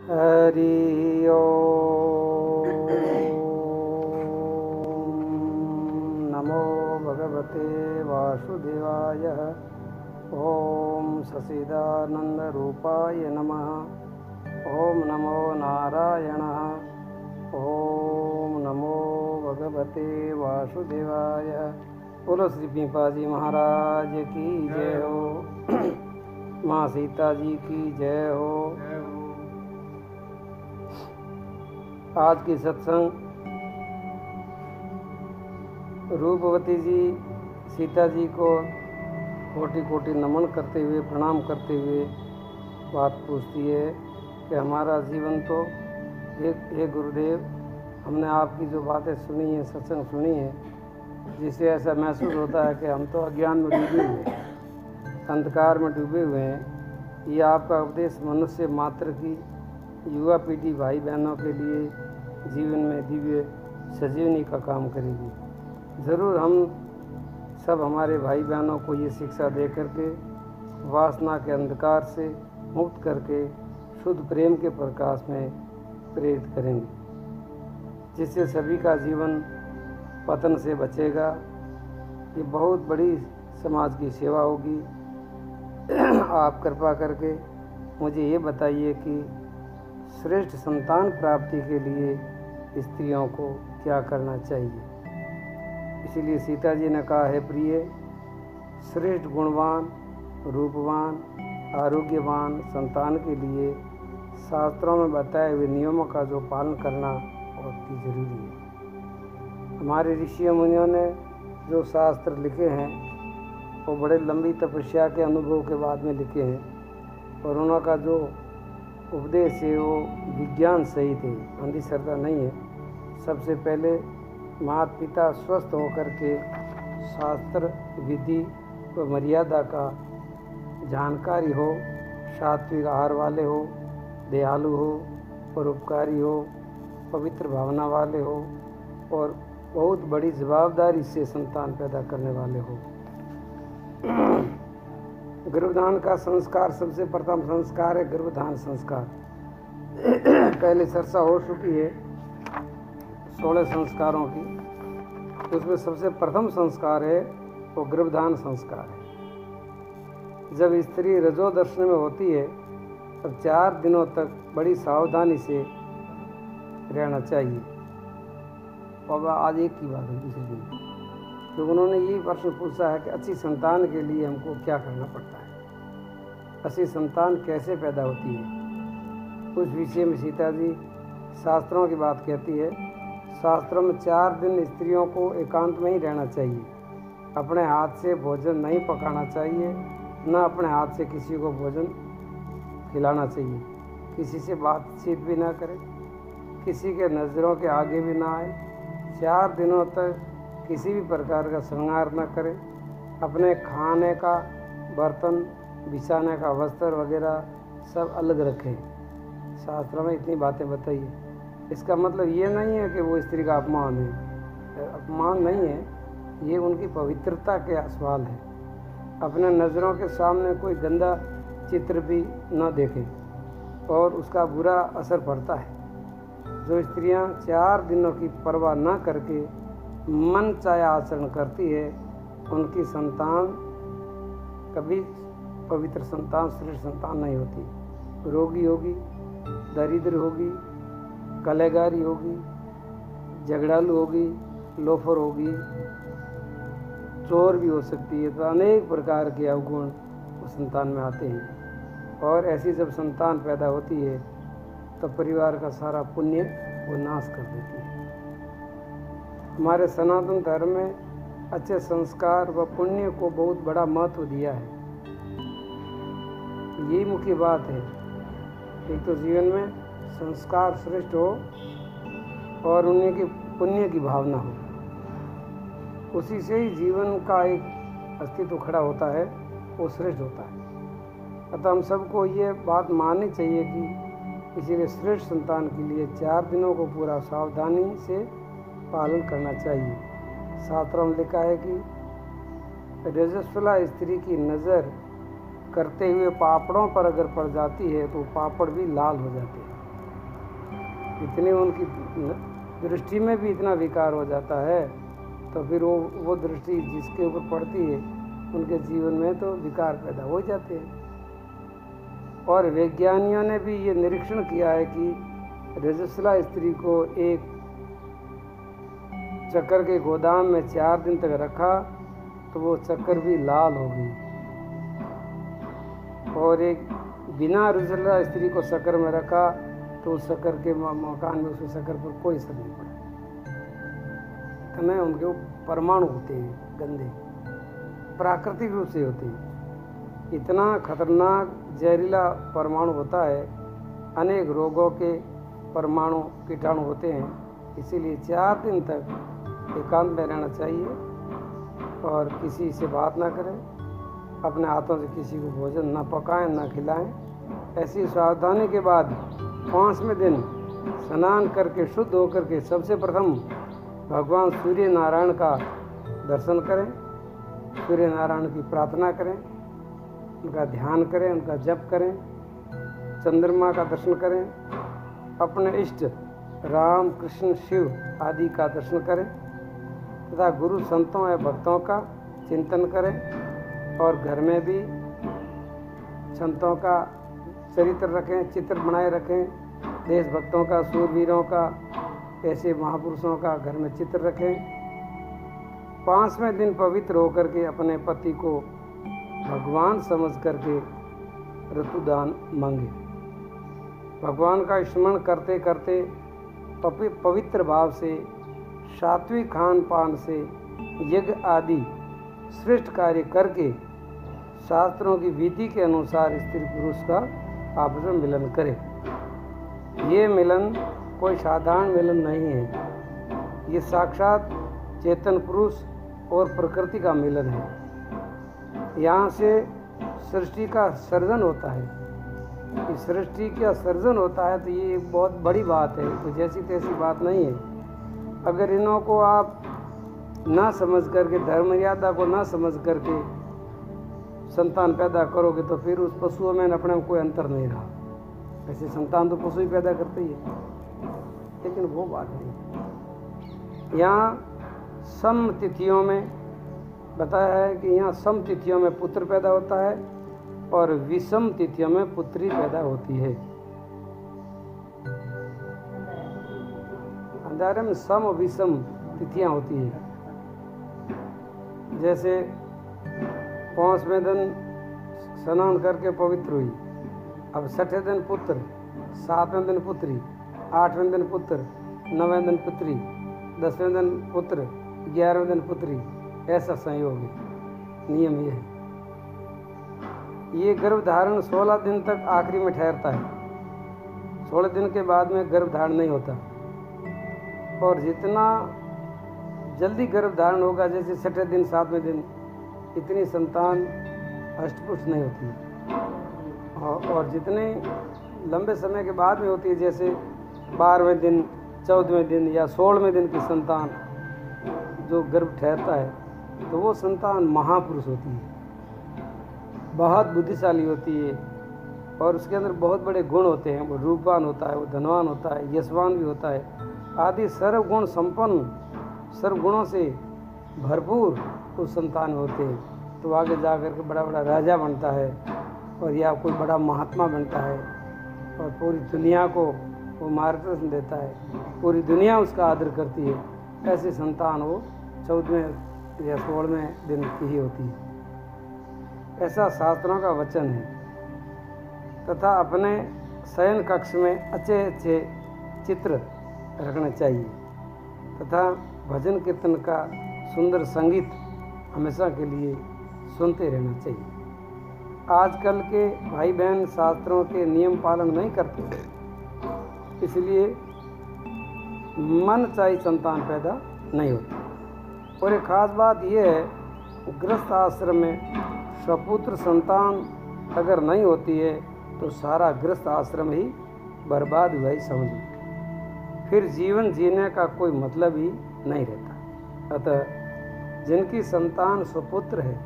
हरि ओम। नमो भगवते वासुदेवाय। ओम सच्चिदानंद रूपाय नमः। ओम नमो नारायणः। ओम नमो भगवते वासुदेवाय। बोलो श्री पीपा जी महाराज की जय हो। माँ सीता जी की जय हो। आज की सत्संग रूपवती जी सीता जी को कोटि कोटि नमन करते हुए, प्रणाम करते हुए बात पूछती है कि हमारा जीवन तो हे गुरुदेव, हमने आपकी जो बातें सुनी हैं, सत्संग सुनी है, जिससे ऐसा महसूस होता है कि हम तो अज्ञान में डूबे हुए हैं, अंधकार में डूबे हुए हैं। ये आपका उपदेश मनुष्य मात्र की युवा पीढ़ी भाई बहनों के लिए जीवन में दिव्य सजीवनी का काम करेगी। ज़रूर हम सब हमारे भाई बहनों को ये शिक्षा दे करके वासना के अंधकार से मुक्त करके शुद्ध प्रेम के प्रकाश में प्रेरित करेंगे, जिससे सभी का जीवन पतन से बचेगा। ये बहुत बड़ी समाज की सेवा होगी। आप कृपा करके मुझे ये बताइए कि श्रेष्ठ संतान प्राप्ति के लिए स्त्रियों को क्या करना चाहिए। इसीलिए सीता जी ने कहा है, प्रिय, श्रेष्ठ गुणवान, रूपवान, आरोग्यवान संतान के लिए शास्त्रों में बताए हुए नियमों का जो पालन करना बहुत ही जरूरी है। हमारे ऋषियों मुनियों ने जो शास्त्र लिखे हैं वो बड़े लंबी तपस्या के अनुभव के बाद में लिखे हैं, और उनका जो उपदेश है वो विज्ञान सहित है, अंधश्रद्धा नहीं है। सबसे पहले माता पिता स्वस्थ होकर के शास्त्र विधि व मर्यादा का जानकारी हो, सात्विक आहार वाले हो, दयालु हो, परोपकारी हो, पवित्र भावना वाले हो, और बहुत बड़ी जवाबदारी से संतान पैदा करने वाले हो। गर्भधान का संस्कार, सबसे प्रथम संस्कार है गर्भधान संस्कार। पहले चर्चा हो चुकी है 16 संस्कारों की, तो उसमें सबसे प्रथम संस्कार है वो गर्भधान संस्कार है। जब स्त्री रजो दर्शन में होती है तब 4 दिनों तक बड़ी सावधानी से रहना चाहिए। और आज एक की बात है, दूसरे दिन तो उन्होंने ये प्रश्न पूछा है कि अच्छी संतान के लिए हमको क्या करना पड़ता है, अच्छी संतान कैसे पैदा होती है। उस विषय में सीता जी शास्त्रों की बात कहती है। शास्त्रों में 4 दिन स्त्रियों को एकांत में ही रहना चाहिए। अपने हाथ से भोजन नहीं पकाना चाहिए, न अपने हाथ से किसी को भोजन खिलाना चाहिए। किसी से बातचीत भी ना करें, किसी के नज़रों के आगे भी ना आए। 4 दिनों तक किसी भी प्रकार का श्रृंगार न करें। अपने खाने का बर्तन, बिछाने का वस्त्र वगैरह सब अलग रखें। शास्त्रों में इतनी बातें बताइए। इसका मतलब ये नहीं है कि वो स्त्री का अपमान है, अपमान नहीं है, ये उनकी पवित्रता के सवाल है। अपने नज़रों के सामने कोई गंदा चित्र भी न देखें और उसका बुरा असर पड़ता है। जो स्त्रियां 4 दिनों की परवाह न करके मन चाहे आचरण करती है, उनकी संतान कभी पवित्र संतान, श्रेष्ठ संतान नहीं होती। रोगी होगी, दरिद्र होगी, कलेगारी होगी, झगड़ालू होगी, लोफर होगी, चोर भी हो सकती है। तो अनेक प्रकार के अवगुण उस संतान में आते हैं, और ऐसी जब संतान पैदा होती है तो परिवार का सारा पुण्य वो नाश कर देती है। हमारे सनातन धर्म में अच्छे संस्कार व पुण्य को बहुत बड़ा महत्व दिया है। यही मुख्य बात है। एक तो जीवन में संस्कार श्रेष्ठ हो और उन्हीं की पुण्य की भावना हो, उसी से ही जीवन का एक अस्तित्व खड़ा होता है, वो श्रेष्ठ होता है। अतः हम सबको ये बात माननी चाहिए कि इसीलिए श्रेष्ठ संतान के लिए 4 दिनों को पूरा सावधानी से पालन करना चाहिए। शास्त्रों में लिखा है कि रजस्वला स्त्री की नज़र करते हुए पापड़ों पर अगर पड़ जाती है तो पापड़ भी लाल हो जाते हैं। इतनी उनकी दृष्टि में भी इतना विकार हो जाता है, तो फिर वो दृष्टि जिसके ऊपर पड़ती है उनके जीवन में तो विकार पैदा हो जाते हैं। और वैज्ञानिकों ने भी ये निरीक्षण किया है कि रजस्वला स्त्री को एक चक्कर के गोदाम में 4 दिन तक रखा तो वो चक्कर भी लाल हो गई, और एक बिना रजस्वला स्त्री को शक्कर में रखा तो उस शक्कर के मकान में उस शक्कर पर कोई असर नहीं पड़ा। इतने उनके वो परमाणु होते हैं गंदे, प्राकृतिक रूप से होते हैं। इतना खतरनाक जहरीला परमाणु होता है, अनेक रोगों के परमाणु कीटाणु होते हैं। इसीलिए 4 दिन तक एकांत में रहना चाहिए और किसी से बात ना करें, अपने हाथों से किसी को भोजन ना पकाएं ना खिलाएं। ऐसी सावधानी के बाद 5वें दिन स्नान करके शुद्ध होकर के सबसे प्रथम भगवान सूर्य नारायण का दर्शन करें, सूर्य नारायण की प्रार्थना करें, उनका ध्यान करें, उनका जप करें, चंद्रमा का दर्शन करें, अपने इष्ट राम कृष्ण शिव आदि का दर्शन करें तथा गुरु संतों या भक्तों का चिंतन करें। और घर में भी संतों का चरित्र रखें, चित्र बनाए रखें, देशभक्तों का, सूरवीरों का, ऐसे महापुरुषों का घर में चित्र रखें। 5वें दिन पवित्र होकर के अपने पति को भगवान समझ करके ऋतुदान मांगे। भगवान का स्मरण करते करते पवित्र भाव से, सात्विक खान पान से, यज्ञ आदि श्रेष्ठ कार्य करके शास्त्रों की विधि के अनुसार स्त्री पुरुष का आपस में मिलन करे। ये मिलन कोई साधारण मिलन नहीं है, ये साक्षात चेतन पुरुष और प्रकृति का मिलन है। यहाँ से सृष्टि का सर्जन होता है। इस सृष्टि का सर्जन होता है तो ये एक बहुत बड़ी बात है, कोई जैसी तैसी बात नहीं है। अगर इन्हों को आप ना समझ करके, धर्म मर्यादा को ना समझ करके संतान पैदा करोगे तो फिर उस पशुओं में अपने में कोई अंतर नहीं रहा। ऐसे संतान तो पशु ही पैदा करते ही है, लेकिन वो बात नहीं। यहाँ सम तिथियों में बताया है कि यहाँ सम तिथियों में पुत्र पैदा होता है और विषम तिथियों में पुत्री पैदा होती है। अंधारे में सम और विषम तिथियां होती है। जैसे 5वें दिन स्नान करके पवित्र हुई, अब 6ठे दिन पुत्र, 7वें दिन पुत्री, 8वें दिन पुत्र, 9वें दिन पुत्री, 10वें दिन पुत्र, 11वें दिन पुत्री, ऐसा संयोग है। नियम ये है। ये गर्भधारण 16 दिन तक आखिरी में ठहरता है। 16 दिन के बाद में गर्भधारण नहीं होता, और जितना जल्दी गर्भधारण होगा, जैसे 6ठे दिन 7वें दिन, इतनी संतान अष्टपुष्ट नहीं होती। और जितने लंबे समय के बाद में होती है, जैसे 12वें दिन, 14वें दिन या 16वें दिन की संतान जो गर्भ ठहरता है, तो वो संतान महापुरुष होती है, बहुत बुद्धिशाली होती है, और उसके अंदर बहुत बड़े गुण होते हैं। वो रूपवान होता है, वो धनवान होता है, यशवान भी होता है, आदि सर्वगुण संपन्न, सर्वगुणों से भरपूर उस संतान होते हैं। तो आगे जा कर के बड़ा बड़ा राजा बनता है, और या कोई बड़ा महात्मा बनता है, और पूरी दुनिया को वो मार्गदर्शन देता है, पूरी दुनिया उसका आदर करती है। ऐसी संतान वो 14वें या 16वें दिन की ही होती है। ऐसा शास्त्रों का वचन है। तथा अपने शयन कक्ष में अच्छे अच्छे चित्र रखने चाहिए, तथा भजन कीर्तन का सुंदर संगीत हमेशा के लिए सुनते रहना चाहिए। आजकल के भाई बहन शास्त्रों के नियम पालन नहीं करते, इसलिए मन चाही संतान पैदा नहीं होती। और एक खास बात यह है, गृहस्थ आश्रम में सपुत्र संतान अगर नहीं होती है तो सारा गृहस्थ आश्रम ही बर्बाद हुआ ही समझो। फिर जीवन जीने का कोई मतलब ही नहीं रहता। अतः जिनकी संतान सुपुत्र है,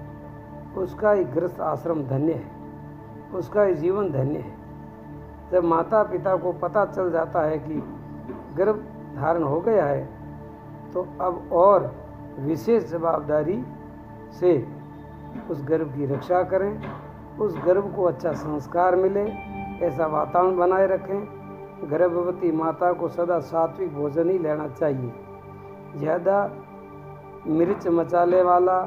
उसका ही गृहस्थ आश्रम धन्य है, उसका ही जीवन धन्य है। जब माता पिता को पता चल जाता है कि गर्भ धारण हो गया है तो अब और विशेष जवाबदारी से उस गर्भ की रक्षा करें, उस गर्भ को अच्छा संस्कार मिले, ऐसा वातावरण बनाए रखें। गर्भवती माता को सदा सात्विक भोजन ही लेना चाहिए। ज़्यादा मिर्च मसाले वाला,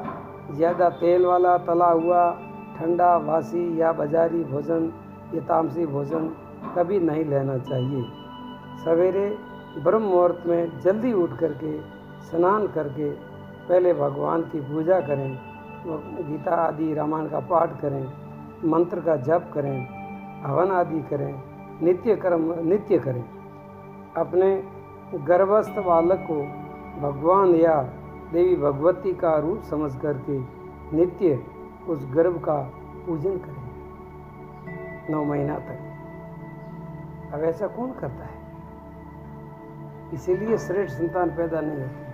ज़्यादा तेल वाला, तला हुआ, ठंडा, वासी या बाजारी भोजन या तामसी भोजन कभी नहीं लेना चाहिए। सवेरे ब्रह्म मुहूर्त में जल्दी उठ करके स्नान करके पहले भगवान की पूजा करें, गीता आदि रामायण का पाठ करें, मंत्र का जप करें, हवन आदि करें, नित्य करें। अपने गर्भस्थ बालक को भगवान या देवी भगवती का रूप समझ करके नित्य उस गर्भ का पूजन करें 9 महीना तक। अब ऐसा कौन करता है? इसीलिए श्रेष्ठ संतान पैदा नहीं होती।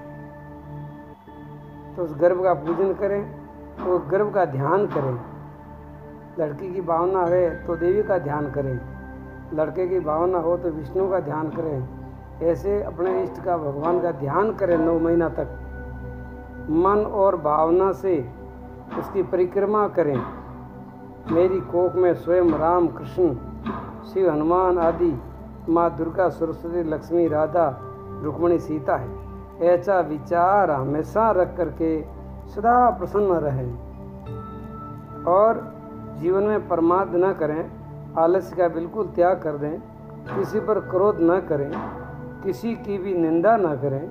तो उस गर्भ का पूजन करें, तो गर्भ का ध्यान करें। लड़की की भावना है तो देवी का ध्यान करें, लड़के की भावना हो तो विष्णु का ध्यान करें। ऐसे अपने इष्ट का, भगवान का ध्यान करें 9 महीना तक। मन और भावना से उसकी परिक्रमा करें। मेरी कोख में स्वयं राम, कृष्ण, शिव, हनुमान आदि, माँ दुर्गा, सरस्वती, लक्ष्मी, राधा, रुक्मिणी, सीता है। ऐसा विचार हमेशा रख करके सदा प्रसन्न रहें और जीवन में प्रमाद न करें, आलस्य का बिल्कुल त्याग कर दें, किसी पर क्रोध न करें, किसी की भी निंदा न करें,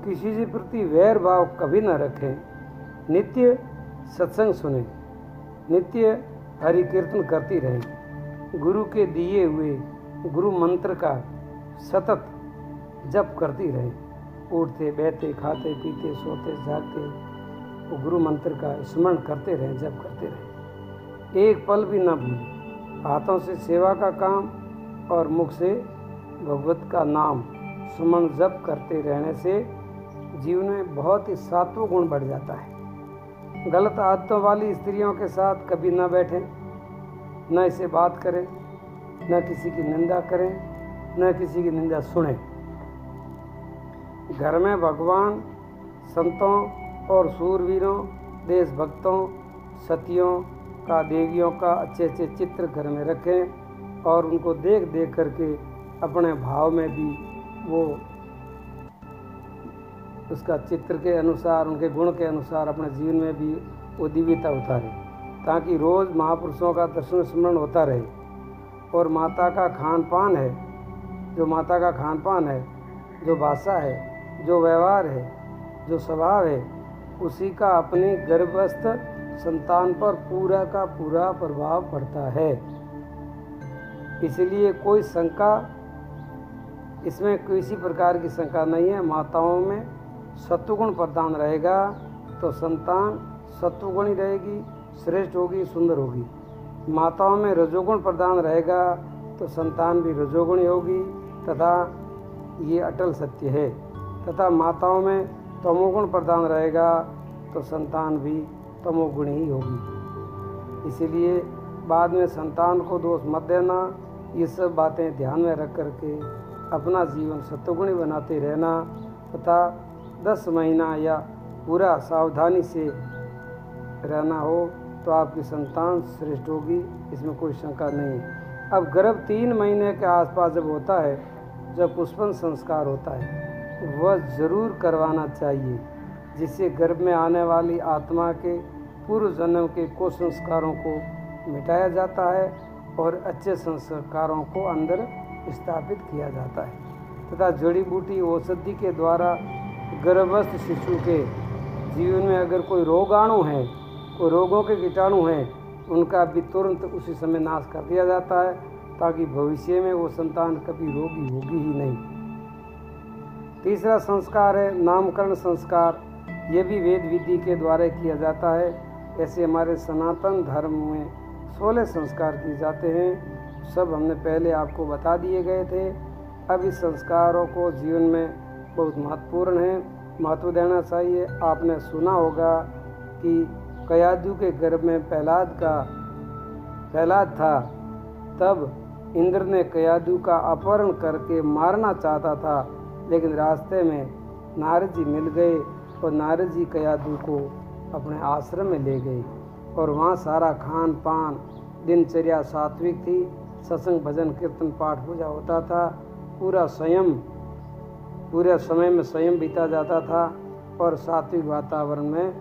किसी के प्रति वैर भाव कभी न रखें। नित्य सत्संग सुने, नित्य हरि कीर्तन करती रहें, गुरु के दिए हुए गुरु मंत्र का सतत जप करती रहें। उठते बैठते खाते पीते सोते जागते वो गुरु मंत्र का स्मरण करते रहें, जप करते रहें। एक पल भी न भूलें। हाथों से सेवा का काम और मुख से भगवत का नाम सुमन जप करते रहने से जीवन में बहुत ही सात्विक गुण बढ़ जाता है। गलत आदतों वाली स्त्रियों के साथ कभी न बैठें, न इसे बात करें, न किसी की निंदा करें, न किसी की निंदा सुनें। घर में भगवान, संतों और सूरवीरों, देशभक्तों, सतियों का, देवियों का अच्छे अच्छे चित्र घर में रखें और उनको देख देख करके अपने भाव में भी वो उसका चित्र के अनुसार, उनके गुण के अनुसार अपने जीवन में भी वो दिव्यता उतारे, ताकि रोज़ महापुरुषों का दर्शन स्मरण होता रहे। और माता का खान पान है, जो माता का खान पान है, जो भाषा है, जो व्यवहार है, जो स्वभाव है, उसी का अपने गर्भस्थ संतान पर पूरा का पूरा प्रभाव पड़ता है। इसलिए कोई शंका, इसमें किसी प्रकार की शंका नहीं है। माताओं में सत्वगुण प्रधान रहेगा तो संतान सत्वगुणी रहेगी, श्रेष्ठ होगी, सुंदर होगी। माताओं में रजोगुण प्रधान रहेगा तो संतान भी रजोगुणी होगी तथा ये अटल सत्य है। तथा माताओं में तमोगुण प्रधान रहेगा तो संतान भी तमोगुणी ही होगी। इसीलिए बाद में संतान को दोष मत देना। ये सब बातें ध्यान में रख करके अपना जीवन सत्वगुणी बनाते रहना तथा 10 महीना या पूरा सावधानी से रहना हो तो आपकी संतान श्रेष्ठ होगी, इसमें कोई शंका नहीं। अब गर्भ 3 महीने के आसपास जब होता है, जब पुष्पन संस्कार होता है, वह ज़रूर करवाना चाहिए, जिससे गर्भ में आने वाली आत्मा के पूर्व जन्म के कुसंस्कारों को मिटाया जाता है और अच्छे संस्कारों को अंदर स्थापित किया जाता है। तथा जड़ी बूटी औषधि के द्वारा गर्भस्थ शिशु के जीवन में अगर कोई रोगाणु है, कोई रोगों के कीटाणु हैं, उनका भी तुरंत उसी समय नाश कर दिया जाता है, ताकि भविष्य में वो संतान कभी रोगी होगी ही नहीं। तीसरा संस्कार है नामकरण संस्कार। ये भी वेद विधि के द्वारा किया जाता है। ऐसे हमारे सनातन धर्म में 16 संस्कार किए जाते हैं, सब हमने पहले आपको बता दिए गए थे। अब इस संस्कारों को जीवन में बहुत महत्वपूर्ण है, महत्व देना चाहिए। आपने सुना होगा कि कयादू के गर्भ में प्रहलाद था, तब इंद्र ने कयादू का अपहरण करके मारना चाहता था, लेकिन रास्ते में नारद जी मिल गए और नारद जी कयादू को अपने आश्रम में ले गए और वहाँ सारा खान पान दिनचर्या सात्विक थी। सत्संग भजन कीर्तन पाठ पूजा होता था। पूरे समय में संयम बीता जाता था और सात्विक वातावरण में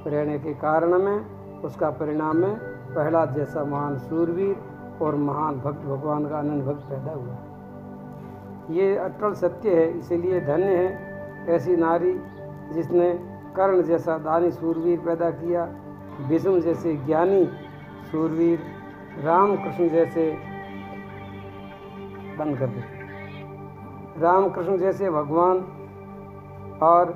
रहने के कारण में उसका परिणाम में प्रहलाद जैसा महान शूरवीर और महान भक्त भगवान का अनन्य भक्त पैदा हुआ। ये अटल सत्य है। इसीलिए धन्य है ऐसी नारी जिसने कर्ण जैसा दानी शूरवीर पैदा किया, भीष्म जैसे ज्ञानी शूरवीर, रामकृष्ण जैसे बंद कर दे रामकृष्ण जैसे भगवान और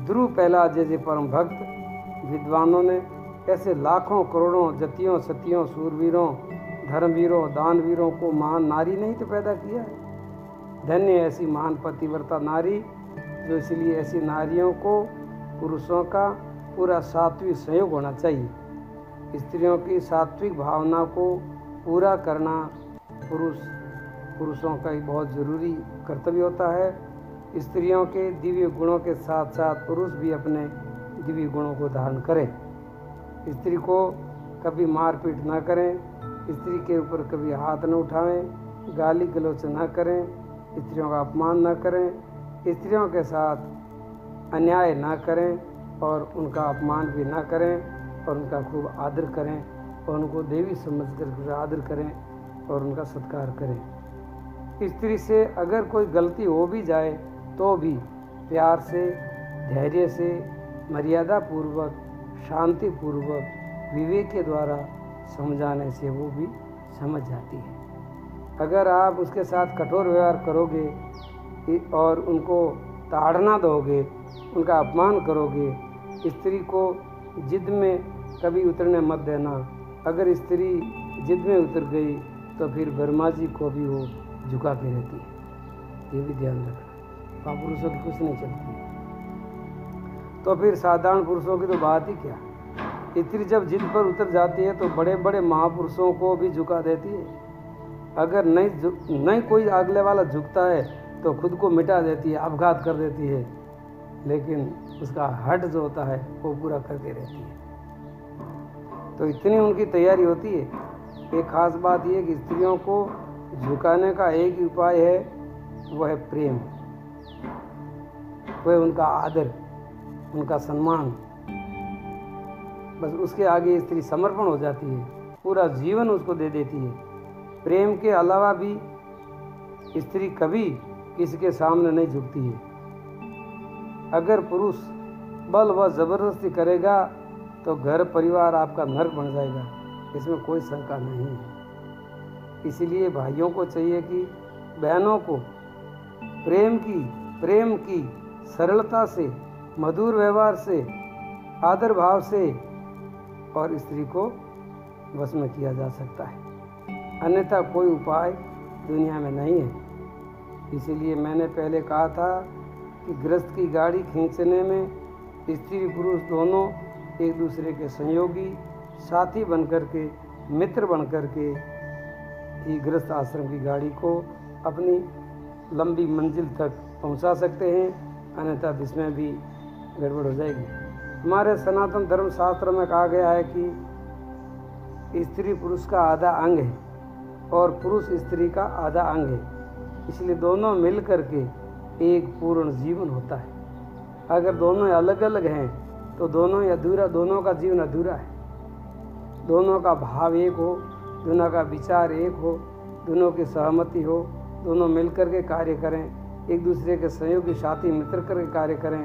ध्रुव प्रहलाद जैसे परम भक्त विद्वानों ने ऐसे लाखों करोड़ों जतियों सतियों शूरवीरों धर्मवीरों दानवीरों को महान नारी नहीं तो पैदा किया है। धन्य ऐसी महान पतिव्रता नारी जो, इसलिए ऐसी नारियों को पुरुषों का पूरा सात्विक सहयोग होना चाहिए। स्त्रियों की सात्विक भावना को पूरा करना पुरुषों का ही बहुत ज़रूरी कर्तव्य होता है। स्त्रियों के दिव्य गुणों के साथ साथ पुरुष भी अपने दिव्य गुणों को धारण करें। स्त्री को कभी मारपीट न करें, स्त्री के ऊपर कभी हाथ न उठाएं, गाली गलौच न करें, स्त्रियों का अपमान न करें, स्त्रियों के साथ अन्याय न करें और उनका अपमान भी न करें और उनका खूब आदर करें और उनको देवी समझकर आदर करें और उनका सत्कार करें। स्त्री से अगर कोई गलती हो भी जाए तो भी प्यार से, धैर्य से, मर्यादा पूर्वक, शांति पूर्वक, विवेक के द्वारा समझाने से वो भी समझ जाती है। अगर आप उसके साथ कठोर व्यवहार करोगे और उनको ताड़ना दोगे, उनका अपमान करोगे, स्त्री को जिद में कभी उतरने मत देना। अगर स्त्री जिद में उतर गई तो फिर ब्रह्मा जी को भी वो झुका के रहती है। ये भी ध्यान रखना। पुरुषों की कुछ नहीं चलती। तो फिर साधारण पुरुषों की तो बात ही क्या। स्त्री जब जिद पर उतर जाती है तो बड़े बड़े महापुरुषों को भी झुका देती है। अगर नहीं कोई अगले वाला झुकता है तो खुद को मिटा देती है, अपघात कर देती है, लेकिन उसका हट जो होता है वो पूरा करके रहती है। तो इतनी उनकी तैयारी होती है। एक खास बात यह कि स्त्रियों को झुकाने का एक ही उपाय है, वह है प्रेम, वह उनका आदर, उनका सम्मान। बस उसके आगे स्त्री समर्पण हो जाती है, पूरा जीवन उसको दे देती है। प्रेम के अलावा भी स्त्री कभी किसी के सामने नहीं झुकती है। अगर पुरुष बल व जबरदस्ती करेगा तो घर परिवार आपका नरक बन जाएगा, इसमें कोई शंका नहीं है। इसीलिए भाइयों को चाहिए कि बहनों को प्रेम की सरलता से, मधुर व्यवहार से, आदर भाव से और स्त्री को वश में किया जा सकता है। अन्यथा कोई उपाय दुनिया में नहीं है। इसीलिए मैंने पहले कहा था कि गृहस्थ की गाड़ी खींचने में स्त्री पुरुष दोनों एक दूसरे के सहयोगी, साथी बनकर के, मित्र बनकर के ही गृहस्थ आश्रम की गाड़ी को अपनी लंबी मंजिल तक पहुंचा सकते हैं, अन्यथा इसमें भी गड़बड़ हो जाएगी। हमारे सनातन धर्म शास्त्र में कहा गया है कि स्त्री पुरुष का आधा अंग है और पुरुष स्त्री का आधा अंग है, इसलिए दोनों मिल कर के एक पूर्ण जीवन होता है। अगर दोनों अलग अलग हैं तो दोनों का जीवन अधूरा है। दोनों का भाव एक हो, दोनों का विचार एक हो, दोनों की सहमति हो, दोनों मिलकर के कार्य करें, एक दूसरे के सहयोगी साथी मित्र करके कार्य करें,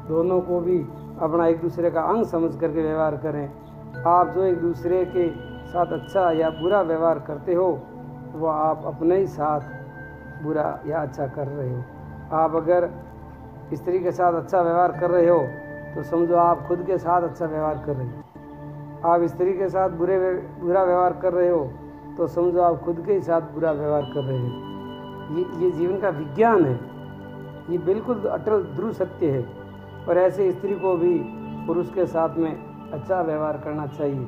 दोनों को भी अपना एक दूसरे का अंग समझ करके व्यवहार करें। आप जो एक दूसरे के साथ अच्छा या बुरा व्यवहार करते हो वो आप अपने ही साथ बुरा या अच्छा कर रहे हो। आप अगर स्त्री के साथ अच्छा व्यवहार कर रहे हो तो समझो आप खुद के साथ अच्छा व्यवहार कर रहे हो। आप स्त्री के साथ बुरा व्यवहार कर रहे हो तो समझो आप खुद के ही साथ बुरा व्यवहार कर रहे हो। ये जीवन का विज्ञान है, ये बिल्कुल अटल ध्रुव सत्य है। और ऐसे स्त्री को भी पुरुष के साथ में अच्छा व्यवहार करना चाहिए।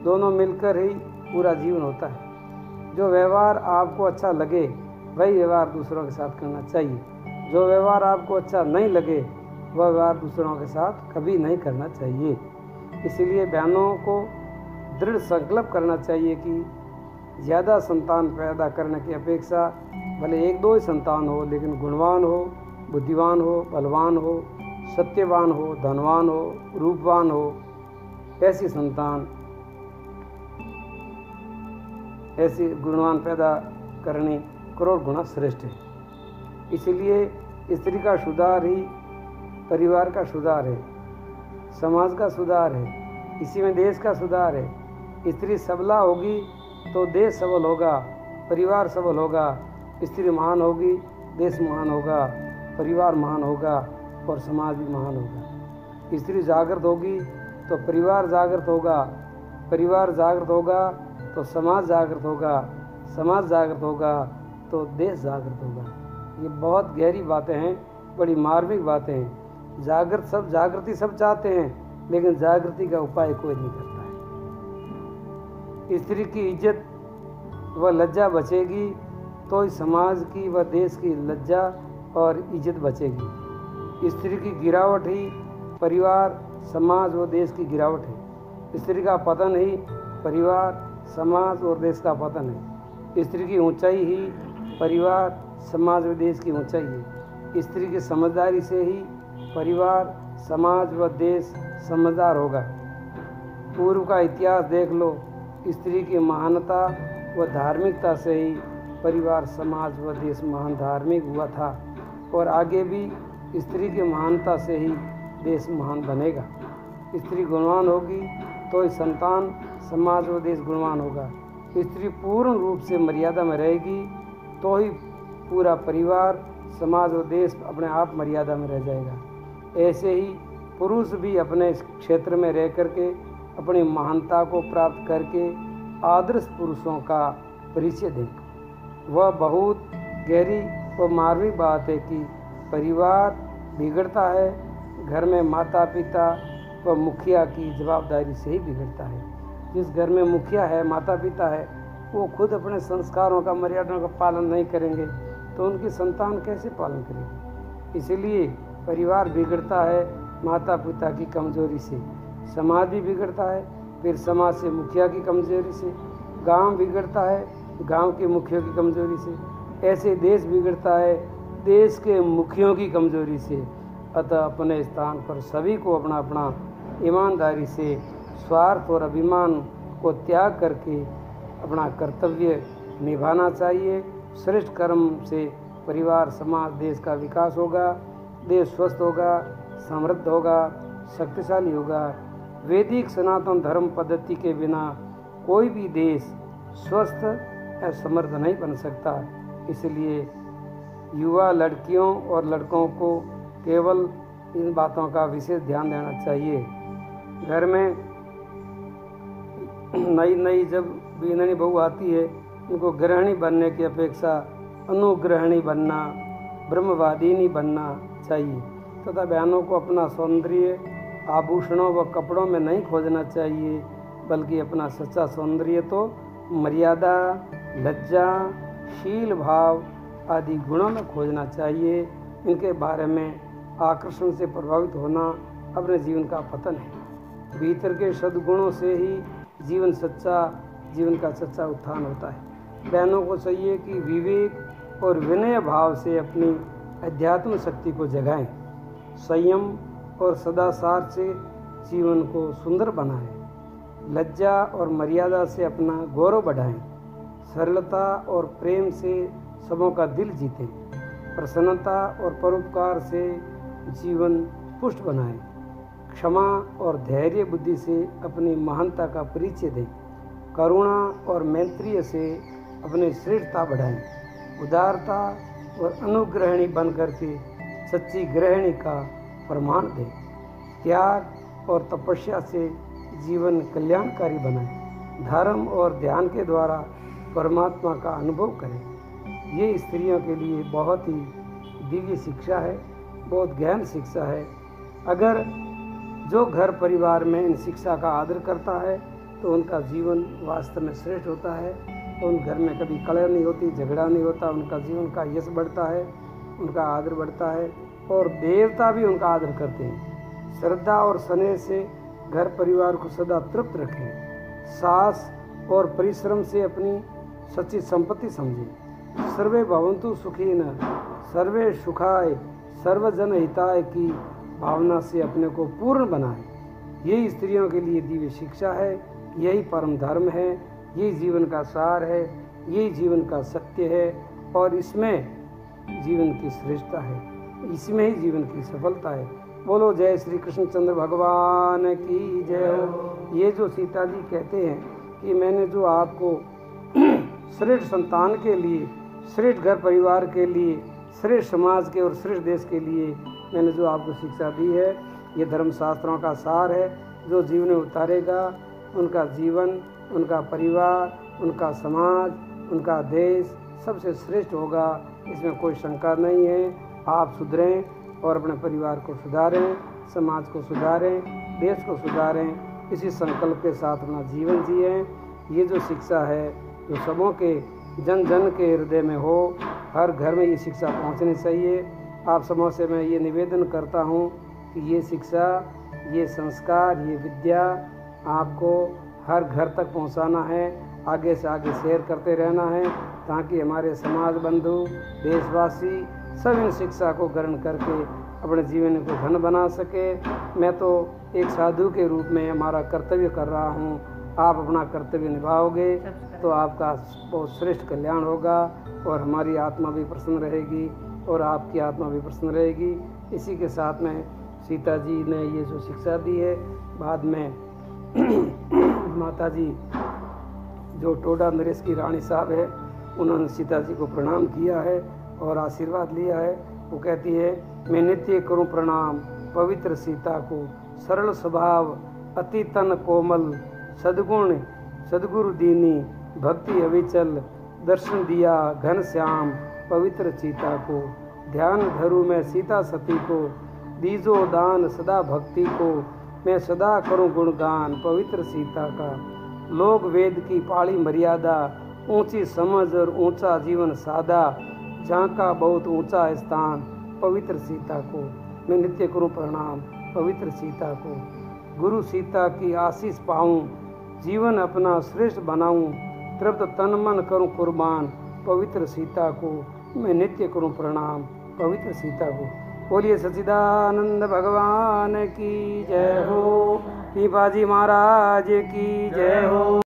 दोनों मिलकर ही पूरा जीवन होता है। जो व्यवहार आपको अच्छा लगे वही व्यवहार दूसरों के साथ करना चाहिए। जो व्यवहार आपको अच्छा नहीं लगे वह व्यवहार दूसरों के साथ कभी नहीं करना चाहिए। इसलिए बहनों को दृढ़ संकल्प करना चाहिए कि ज़्यादा संतान पैदा करने की अपेक्षा भले एक दो ही संतान हो, लेकिन गुणवान हो, बुद्धिवान हो, बलवान हो, सत्यवान हो, धनवान हो, रूपवान हो, ऐसी संतान, ऐसी गुणवान पैदा करनी करोड़ गुना श्रेष्ठ है। इसलिए स्त्री का सुधार ही परिवार का सुधार है, समाज का सुधार है, इसी में देश का सुधार है। स्त्री सबला होगी तो देश सबल होगा, परिवार सबल होगा। स्त्री महान होगी, देश महान होगा, परिवार महान होगा और समाज भी महान होगा। स्त्री जागृत होगी तो परिवार जागृत होगा, परिवार जागृत होगा तो समाज जागृत होगा, समाज जागृत होगा तो देश जागृत होगा। ये बहुत गहरी बातें हैं, बड़ी मार्मिक बातें हैं। जागृति सब चाहते हैं, लेकिन जागृति का उपाय कोई नहीं करता है। स्त्री की इज्जत व लज्जा बचेगी तो ही समाज की व देश की लज्जा और इज्जत बचेगी। स्त्री की गिरावट ही परिवार, समाज व देश की गिरावट है। स्त्री का पतन ही परिवार, समाज और देश का पतन है। स्त्री की ऊंचाई ही परिवार, समाज व देश की ऊंचाई है। स्त्री की समझदारी से ही परिवार, समाज व देश समझदार होगा। पूर्व का इतिहास देख लो, स्त्री की महानता व धार्मिकता से ही परिवार, समाज व देश महान धार्मिक हुआ था और आगे भी स्त्री की महानता से ही देश महान बनेगा। स्त्री गुणवान होगी तो ही संतान, समाज व देश गुणवान होगा। स्त्री पूर्ण रूप से मर्यादा में रहेगी तो ही पूरा परिवार, समाज व देश अपने आप मर्यादा में रह जाएगा। ऐसे ही पुरुष भी अपने क्षेत्र में रह करके अपनी महानता को प्राप्त करके आदर्श पुरुषों का परिचय दें। वह बहुत गहरी व मार्मिक बात है कि परिवार बिगड़ता है, घर में माता पिता व मुखिया की जवाबदारी से ही बिगड़ता है। जिस घर में मुखिया है, माता पिता है, वो खुद अपने संस्कारों का, मर्यादाओं का पालन नहीं करेंगे तो उनकी संतान कैसे पालन करेगी। इसलिए परिवार बिगड़ता है माता पिता की कमजोरी से, समाज भी बिगड़ता है, फिर समाज से मुखिया की कमजोरी से, गांव बिगड़ता है गांव के मुखियों की कमजोरी से, ऐसे देश बिगड़ता है देश के मुखियों की कमजोरी से। अतः अपने स्थान पर सभी को अपना अपना ईमानदारी से, स्वार्थ और अभिमान को त्याग करके अपना कर्तव्य निभाना चाहिए। श्रेष्ठ कर्म से परिवार, समाज, देश का विकास होगा, देश स्वस्थ होगा, समृद्ध होगा, शक्तिशाली होगा। वैदिक सनातन धर्म पद्धति के बिना कोई भी देश स्वस्थ या समृद्ध नहीं बन सकता। इसलिए युवा लड़कियों और लड़कों को केवल इन बातों का विशेष ध्यान देना चाहिए। घर में नई जब बीननी बहू आती है, उनको गृहिणी बनने की अपेक्षा अनुग्रहिणी बनना, ब्रह्मवादिनी बनना चाहिए तथा बहनों को अपना सौंदर्य आभूषणों व कपड़ों में नहीं खोजना चाहिए, बल्कि अपना सच्चा सौंदर्य तो मर्यादा, लज्जा, शील भाव आदि गुणों में खोजना चाहिए। इनके बारे में आकर्षण से प्रभावित होना अपने जीवन का पतन है। भीतर के सद्गुणों से ही जीवन का सच्चा उत्थान होता है। बहनों को चाहिए कि विवेक और विनय भाव से अपनी अध्यात्म शक्ति को जगाएं, संयम और सदाचार से जीवन को सुंदर बनाएं, लज्जा और मर्यादा से अपना गौरव बढ़ाएं, सरलता और प्रेम से सबों का दिल जीतें, प्रसन्नता और परोपकार से जीवन पुष्ट बनाएं, क्षमा और धैर्य बुद्धि से अपनी महानता का परिचय दें, करुणा और मैत्रीय से अपनी श्रेष्ठता बढ़ाएं, उदारता और अनुग्रहिणी बन करके सच्ची गृहिणी का प्रमाण दें, त्याग और तपस्या से जीवन कल्याणकारी बनाएं, धर्म और ध्यान के द्वारा परमात्मा का अनुभव करें। ये स्त्रियों के लिए बहुत ही दिव्य शिक्षा है, बहुत गहन शिक्षा है। अगर जो घर परिवार में इन शिक्षा का आदर करता है तो उनका जीवन वास्तव में श्रेष्ठ होता है। तो उन घर में कभी कलह नहीं होती, झगड़ा नहीं होता, उनका जीवन का यश बढ़ता है उनका आदर बढ़ता है और देवता भी उनका आदर करते हैं। श्रद्धा और स्नेह से घर परिवार को सदा तृप्त रखें। साहस और परिश्रम से अपनी सच्ची संपत्ति समझें। सर्वे भवन्तु सुखिनः, सर्वे सुखाय, सर्वजन हिताय की भावना से अपने को पूर्ण बनाएं। यही स्त्रियों के लिए दिव्य शिक्षा है, यही परम धर्म है, यही जीवन का सार है, यही जीवन का सत्य है और इसमें जीवन की श्रेष्ठता है, इसमें ही जीवन की सफलता है। बोलो जय श्री कृष्णचंद्र भगवान की जय हो। ये जो सीता जी कहते हैं कि मैंने जो आपको श्रेष्ठ संतान के लिए, श्रेष्ठ घर परिवार के लिए, श्रेष्ठ समाज के और श्रेष्ठ देश के लिए मैंने जो आपको शिक्षा दी है, ये धर्मशास्त्रों का सार है। जो जीवन में उतारेगा उनका जीवन, उनका परिवार, उनका समाज, उनका देश सबसे श्रेष्ठ होगा, इसमें कोई शंका नहीं है। आप सुधरें और अपने परिवार को सुधारें, समाज को सुधारें, देश को सुधारें, इसी संकल्प के साथ अपना जीवन जिएं। ये जो शिक्षा है जो सबों के जन जन के हृदय में हो, हर घर में ये शिक्षा पहुंचनी चाहिए। आप सबों से मैं ये निवेदन करता हूं कि ये शिक्षा, ये संस्कार, ये विद्या आपको हर घर तक पहुंचाना है, आगे से आगे शेयर करते रहना है, ताकि हमारे समाज बंधु, देशवासी सब इन शिक्षा को ग्रहण करके अपने जीवन को धन बना सके। मैं तो एक साधु के रूप में हमारा कर्तव्य कर रहा हूँ। आप अपना कर्तव्य निभाओगे तो आपका बहुत श्रेष्ठ कल्याण होगा और हमारी आत्मा भी प्रसन्न रहेगी और आपकी आत्मा भी प्रसन्न रहेगी। इसी के साथ में सीता जी ने ये जो शिक्षा दी है, बाद में माता जी जो टोडा नरेश की रानी साहब है, उन्होंने सीता जी को प्रणाम किया है और आशीर्वाद लिया है। वो कहती है, मैं नित्य करूं प्रणाम पवित्र सीता को, सरल स्वभाव, अति तन कोमल, सद्गुण सद्गुरु दीनी, भक्ति अविचल, दर्शन दिया घन श्याम पवित्र सीता को। ध्यान धरूं मैं सीता सती को, दीजो दान सदा भक्ति को, मैं सदा करूं गुणगान पवित्र सीता का। लोग वेद की पाली मर्यादा, ऊंची समझ और ऊंचा जीवन सादा, झांका बहुत ऊंचा स्थान पवित्र सीता को। मैं नित्य करूं प्रणाम पवित्र सीता को। गुरु सीता की आशीष पाऊं, जीवन अपना श्रेष्ठ बनाऊं, तृप्त तन मन करूं कुर्बान पवित्र सीता को। मैं नित्य करूं प्रणाम पवित्र सीता को। बोलिए सच्चिदानंद भगवान की जय हो, पीपाजी महाराज की जय हो।